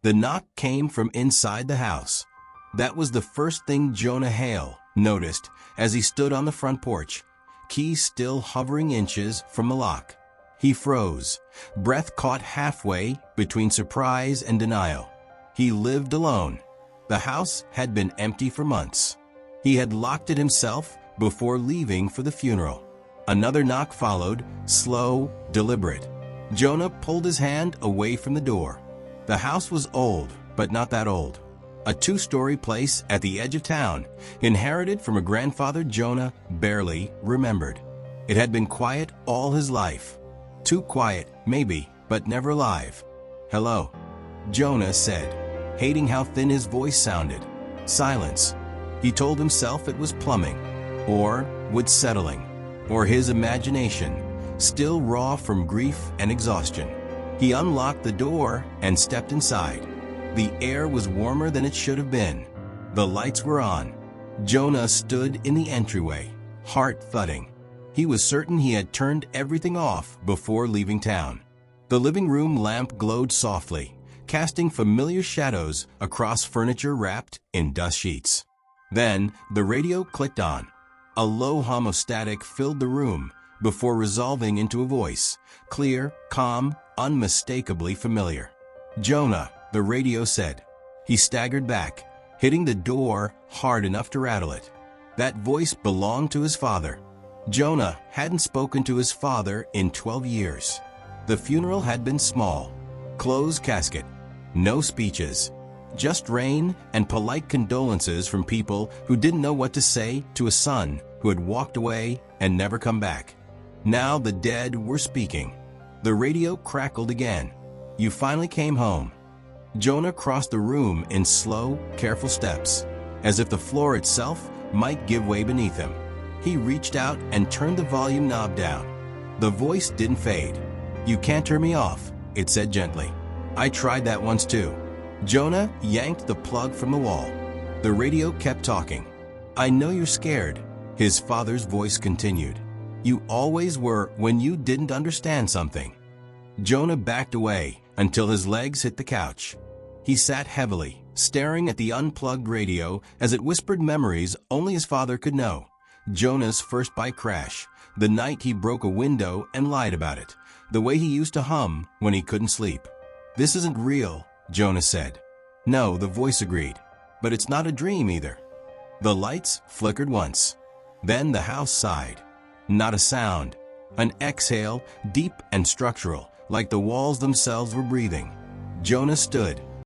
The knock came from inside the house. That was the first thing Jonah Hale noticed as he stood on the front porch, key still hovering inches from the lock. He froze, breath caught halfway between surprise and denial. He lived alone. The house had been empty for months. He had locked it himself before leaving for the funeral. Another knock followed, slow, deliberate. Jonah pulled his hand away from the door. The house was old, but not that old. A two-story place at the edge of town, inherited from a grandfather Jonah barely remembered. It had been quiet all his life. Too quiet, maybe, but never alive. "Hello," Jonah said, hating how thin his voice sounded. Silence. He told himself it was plumbing, or wood settling, or his imagination, still raw from grief and exhaustion. He unlocked the door and stepped inside. The air was warmer than it should have been. The lights were on. Jonah stood in the entryway, heart thudding. He was certain he had turned everything off before leaving town. The living room lamp glowed softly, casting familiar shadows across furniture wrapped in dust sheets. Then the radio clicked on. A low hum of static filled the room before resolving into a voice, clear, calm, unmistakably familiar. "Jonah," the radio said. He staggered back, hitting the door hard enough to rattle it. That voice belonged to his father. Jonah hadn't spoken to his father in 12 years. The funeral had been small. Closed casket. No speeches. Just rain and polite condolences from people who didn't know what to say to a son who had walked away and never come back. Now the dead were speaking. The radio crackled again. "You finally came home." Jonah crossed the room in slow, careful steps, as if the floor itself might give way beneath him. He reached out and turned the volume knob down. The voice didn't fade. "You can't turn me off," it said gently. "I tried that once too." Jonah yanked the plug from the wall. The radio kept talking. "I know you're scared," his father's voice continued. "You always were when you didn't understand something." Jonah backed away until his legs hit the couch. He sat heavily, staring at the unplugged radio as it whispered memories only his father could know. Jonah's first bike crash, the night he broke a window and lied about it, the way he used to hum when he couldn't sleep. "This isn't real," Jonah said. "No," the voice agreed, "but it's not a dream either." The lights flickered once. Then the house sighed. Not a sound. An exhale, deep and structural, like the walls themselves were breathing. Jonah stood,